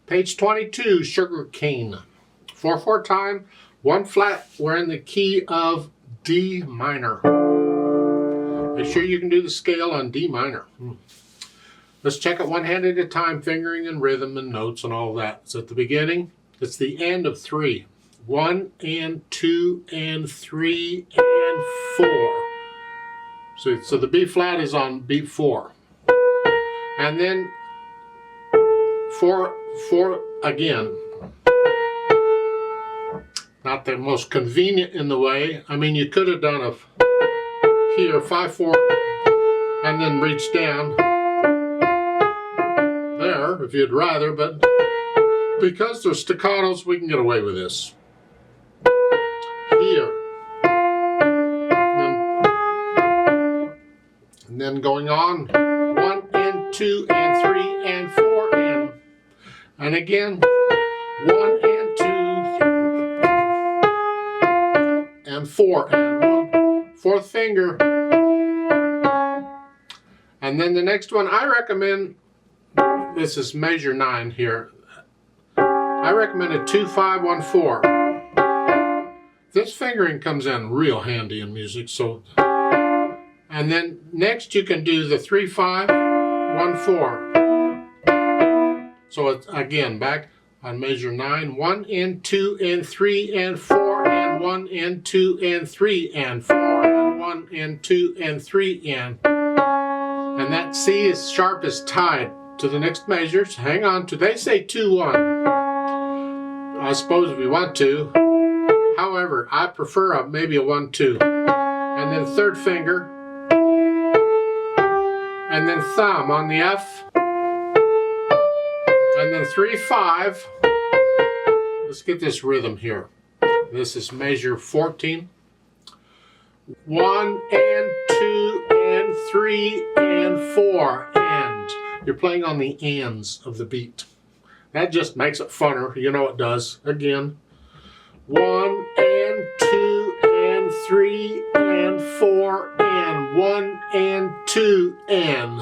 Page 22, sugar cane. 4/4 time, 1 flat. We're in the key of D minor. Make sure you can do the scale on D minor. Let's check it one hand at a time, fingering and rhythm and notes and all that. It's at the beginning. It's the end of 3. 1 and 2 and 3 and 4. So the B flat is on beat 4. And then 4 again. Not the most convenient in the way. I mean, you could have done a here 5/4 and then reach down there if you'd rather, but because they're staccatos, we can get away with this. Here. And then going on 1 and 2 and 3 and 4 and again 1 and 2 and 4 and 1 4th finger, and then the next one I recommend, this is measure 9 here, I recommend a 2-5-1-4. This fingering comes in real handy in music. So, and then next you can do the 3-5-1-4. So it's again back on measure 9, 1 and 2 and 3 and 4 and 1 and 2 and 3 and 4 and 1 and 2 and 3 and that C is sharp is tied to the next measures. Hang on to, they say 2-1. I suppose if you want to. However, I prefer maybe a 1-2. And then 3rd finger. And then thumb on the F. And then 3-5. Let's get this rhythm here. This is measure 14. 1 and 2 and 3 and 4 and. You're playing on the ands of the beat. That just makes it funner. You know it does. Again. 1 and 2 and 3 and 4 and 1 and 2 and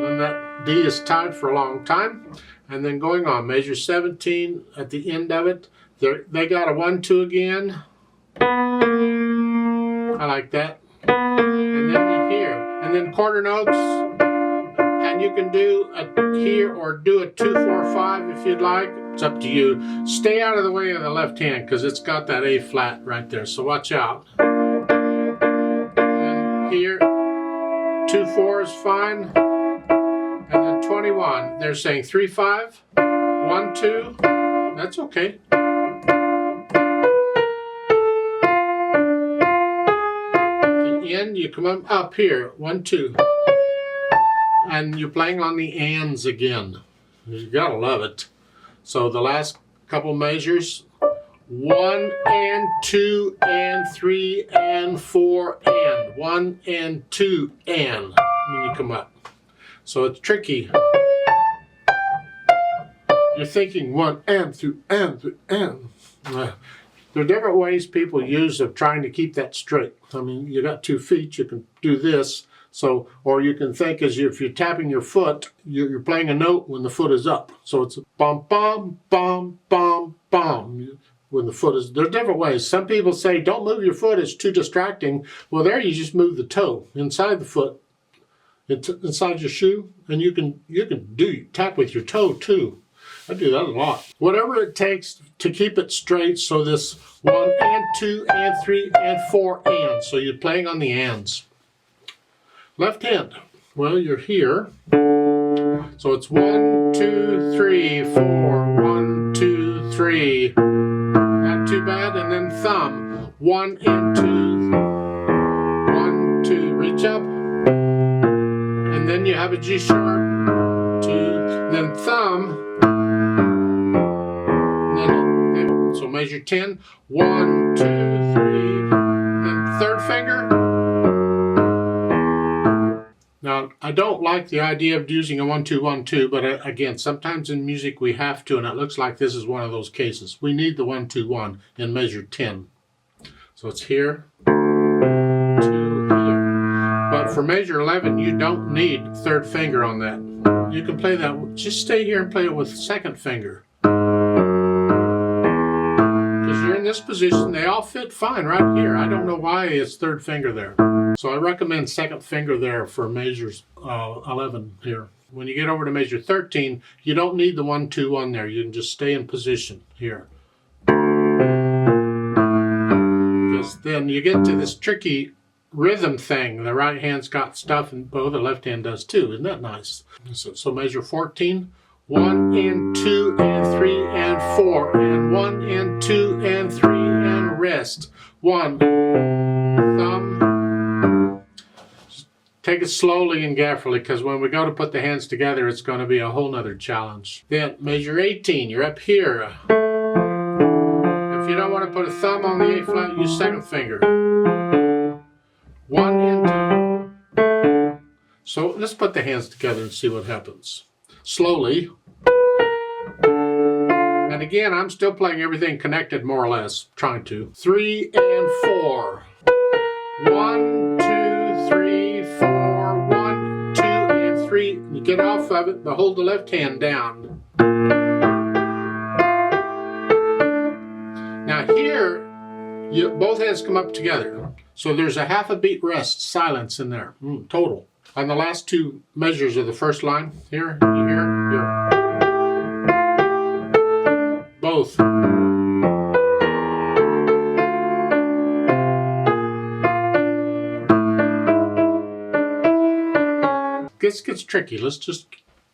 then that D is tied for a long time. And then going on measure 17 at the end of it, they got a 1-2 again. I like that. And then you hear, and then quarter notes, and you can do a here or do a 2-4-5 if you'd like. It's up to you. Stay out of the way of the left hand because it's got that A flat right there, so watch out. And here, 2-4 is fine. And then 21, they're saying 3-5, 1-2, that's okay. At the end, you come up here, 1-2. And you're playing on the ands again. You gotta love it. So the last couple measures, 1 and 2 and 3 and 4 and 1 and 2 and when you come up. So it's tricky. You're thinking 1 and through and through and. There are different ways people use of trying to keep that straight. I mean, you got 2 feet, you can do this. So, or you can think as if you're tapping your foot, you're playing a note when the foot is up. So it's bum, bum, bum, bum, bum. When the foot is, there are different ways. Some people say, don't move your foot, it's too distracting. Well, there you just move the toe inside the foot, inside your shoe, and you can tap with your toe too. I do that a lot. Whatever it takes to keep it straight, so this 1 and 2 and 3 and 4 and. So you're playing on the ands. Left hand, well, you're here. So it's 1, 2, 3, 4, 1, 2, 3. Not too bad. And then thumb, 1 and 2, 1, 2, reach up. And then you have a G sharp, 2, then thumb. Then, so measure 10, 1, 2, 3, then 3rd finger. Now, I don't like the idea of using a 1-2-1-2, but again, sometimes in music we have to, and it looks like this is one of those cases. We need the 1-2-1 in measure 10. So it's here, 2 here. But for measure 11, you don't need 3rd finger on that. you can play that. Just stay here and play it with second finger. You're in this position, they all fit fine right here. I don't know why it's third finger there. So I recommend second finger there for measures 11 here. When you get over to measure 13, you don't need the 1, 2 on there. You can just stay in position here. Because then you get to this tricky rhythm thing. The right hand's got stuff, and the left hand does too. Isn't that nice? So measure 14. 1 and 2 and 3 and 4 and 1 and 2 and 3 and rest. 1 thumb. Just take it slowly and carefully, because when we go to put the hands together, it's going to be a whole nother challenge. Then measure 18. You're up here. If you don't want to put a thumb on the A flat, use second finger. 1 and 2. So let's put the hands together and see what happens. Slowly. And again, I'm still playing everything connected more or less, trying to. 3 and 4. 1, 2, 3, 4. 1, 2, and 3. You get off of it, but hold the left hand down. Now here, both hands come up together. So there's a half a beat rest, silence in there, total. On the last two measures of the first line, here, here. Both. This gets tricky. Let's just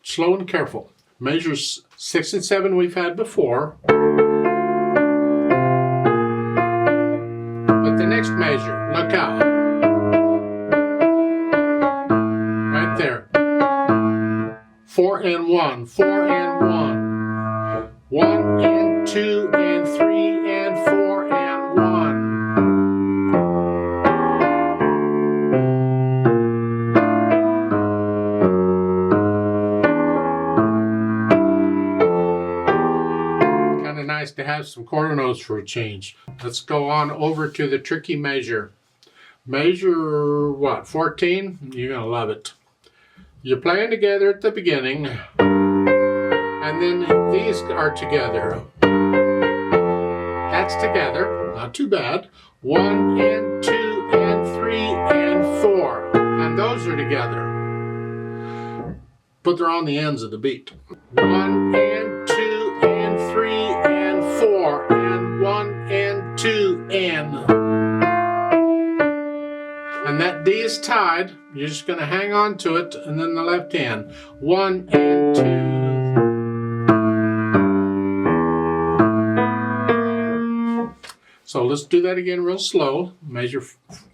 slow and careful. Measures 6 and 7 we've had before. But the next measure, look out. Right there. 4 and 1, 4 and 1. 1 and 2 and 3 and 4 and 1. Kind of nice to have some quarter notes for a change. Let's go on over to the tricky measure. Measure what? 14? You're gonna love it. You're playing together at the beginning, and then these are together. That's together, not too bad. 1 and 2 and 3 and 4, and those are together. But they're on the ends of the beat. 1 and 2 and 3 and 4, and 1 and 2 and. And that D is tied. You're just going to hang on to it, and then the left hand. 1 and 2. So let's do that again real slow. Measure,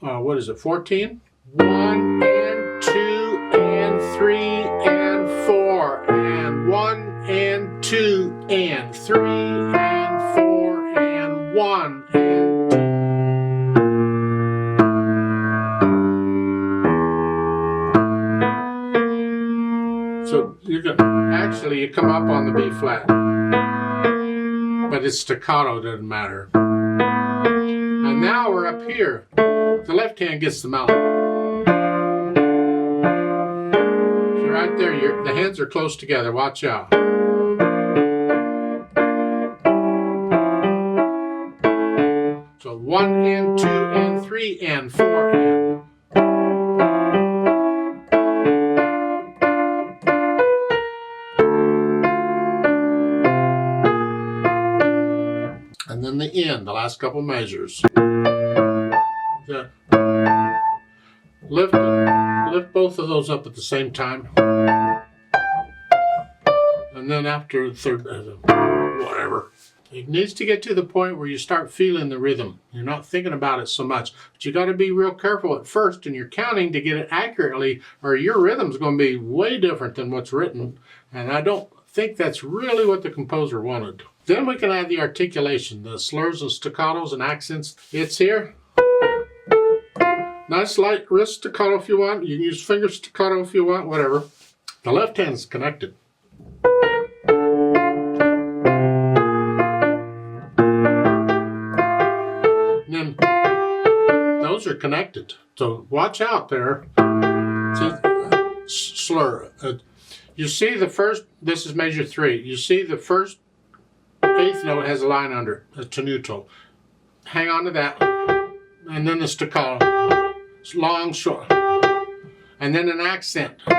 what is it, 14? 1 and 2 and 3 and 4, and 1 and 2 and 3 and 4 and 1 and 2. So you come up on the B flat, but it's staccato, doesn't matter. And now we're up here. The left hand gets the melody. So right there, the hands are close together. Watch out. So 1 and 2 and 3 and 4 and. And then the end, the last couple measures. Lift both of those up at the same time. And then after the third, whatever. It needs to get to the point where you start feeling the rhythm. You're not thinking about it so much. But you got to be real careful at first in your counting to get it accurately, or your rhythm's going to be way different than what's written. And I don't think that's really what the composer wanted. Then we can add the articulation, the slurs and staccatos and accents. It's here. Nice light wrist staccato if you want. You can use finger staccato if you want, whatever. The left hand's connected. And then those are connected. So watch out there. See, slur. You see the first, this is measure 3. You see the first 8th note has a line under it, a tenuto. Hang on to that. And then the staccato. It's long, short. And then an accent. So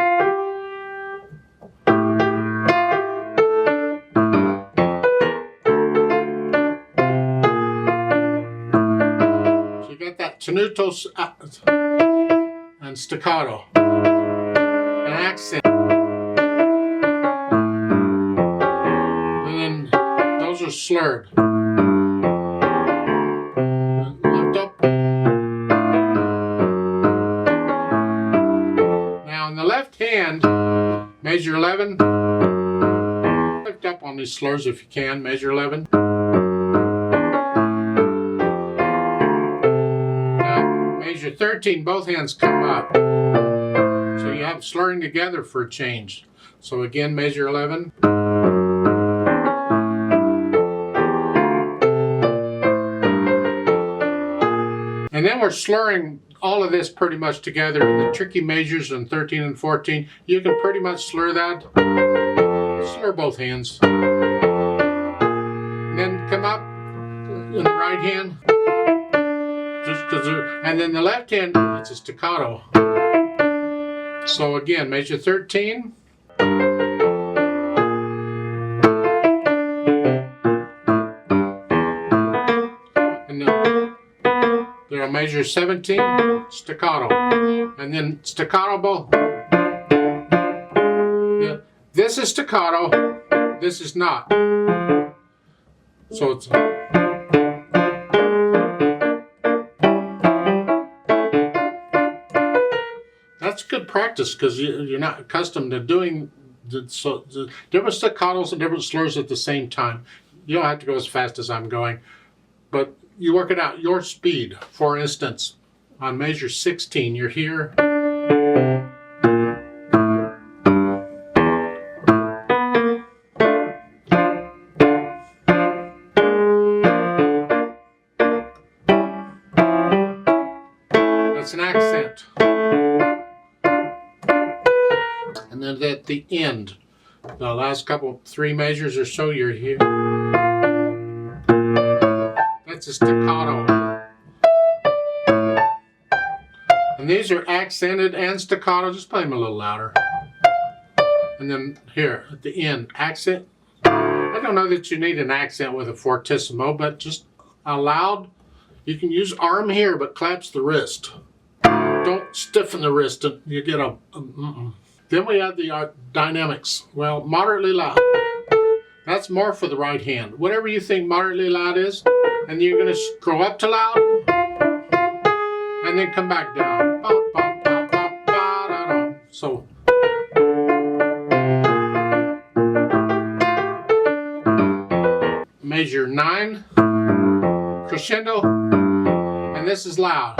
you got that tenuto and staccato. An accent. Those are slurred. Lift up. Now in the left hand, measure 11. Lift up on these slurs if you can, measure 11. Now measure 13, both hands come up. So you have slurring together for a change. So again, measure 11. And then we're slurring all of this pretty much together in the tricky measures in 13 and 14. You can pretty much slur that. Slur both hands. And then come up in the right hand. And then the left hand, it's a staccato. So again, measure 13. There, measure 17, staccato, and then staccato both. Yeah, this is staccato, this is not. So it's that's good practice because you're not accustomed to doing the different staccatos and different slurs at the same time. You don't have to go as fast as I'm going, but you work it out, your speed. For instance, on measure 16, you're here. That's an accent. And then at the end, the last couple, 3 measures or so, you're here. That's a staccato. And these are accented and staccato. Just play them a little louder. And then here at the end, accent. I don't know that you need an accent with a fortissimo, but just a loud. You can use arm here, but claps the wrist. Don't stiffen the wrist. You get a Then we have the dynamics. Well, moderately loud. That's more for the right hand. Whatever you think moderately loud is. And you're going to go up to loud, and then come back down. So, measure 9, crescendo, and this is loud.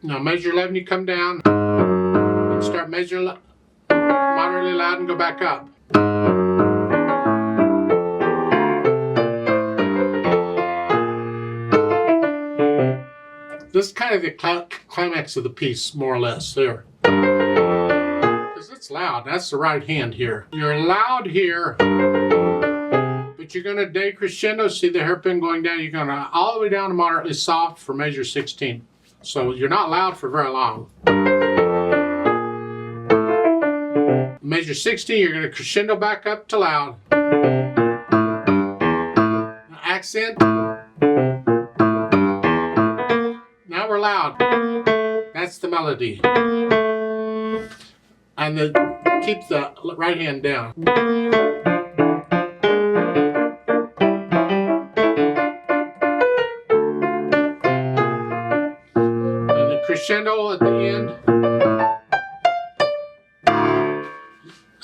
Now measure 11, you come down, and start measuring moderately loud and go back up. This is kind of the climax of the piece, more or less, there. Because it's loud. That's the right hand here. You're loud here, but you're going to decrescendo. See the hairpin going down? You're going to all the way down to moderately soft for measure 16. So you're not loud for very long. Measure 16, you're going to crescendo back up to loud. Accent. Now we're loud. That's the melody. And keep the right hand down. And the crescendo at the end.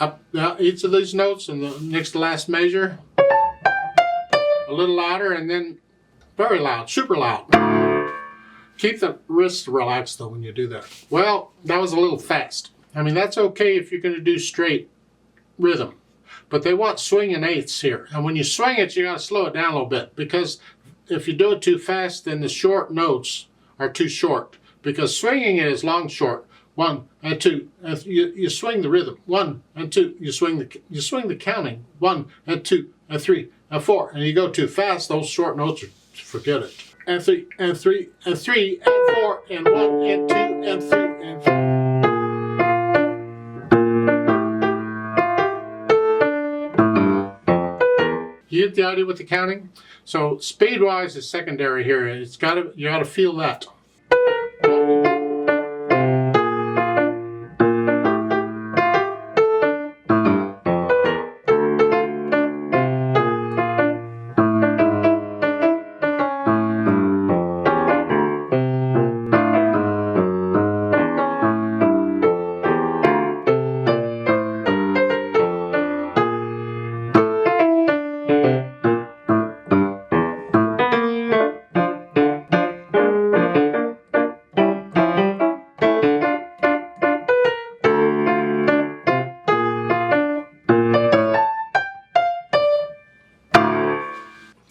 Up each of these notes and the next to last measure. A little louder and then very loud, super loud. Keep the wrists relaxed though when you do that. Well, that was a little fast. I mean, that's okay if you're going to do straight rhythm. But they want swing and eighths here. And when you swing it, you got to slow it down a little bit. Because if you do it too fast, then the short notes are too short. because swinging it is long short. 1 and 2, and you swing the rhythm. 1 and 2, you swing the counting. 1 and 2 and 3 and 4, and you go too fast. Those short notes, forget it. And 3 and 3 and 3 and 4 and 1 and 2 and 3 and 4. You get the idea with the counting? So speed-wise is secondary here. You gotta feel that.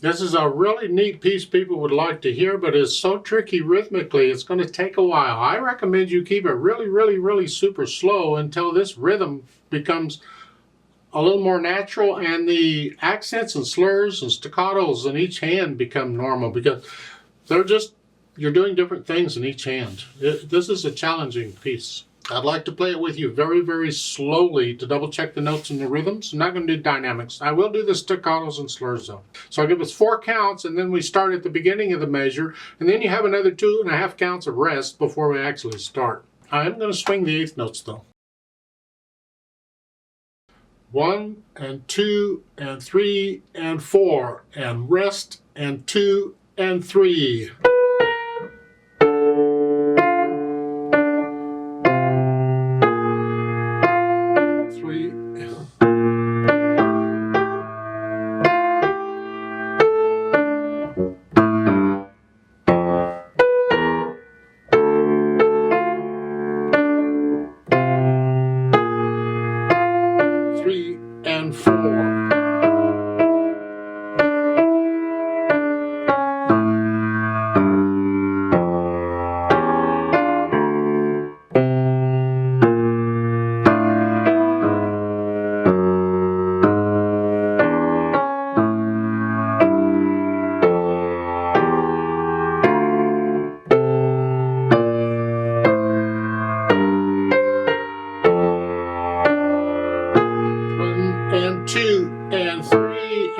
This is a really neat piece people would like to hear, but it's so tricky rhythmically, it's going to take a while. I recommend you keep it really super slow until this rhythm becomes a little more natural and the accents and slurs and staccatos in each hand become normal, because you're doing different things in each hand. This is a challenging piece. I'd like to play it with you very slowly to double check the notes and the rhythms. I'm not going to do dynamics. I will do the staccatos and slurs though. So I'll give us 4 counts, and then we start at the beginning of the measure, and then you have another 2.5 counts of rest before we actually start. I am going to swing the 8th notes though. 1 and 2 and 3 and 4 and rest and 2 and 3. 3 and 4. And 2 and 3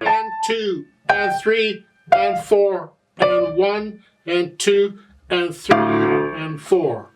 and 2 and 3 and 4 and 1 and 2 and 3 and 4.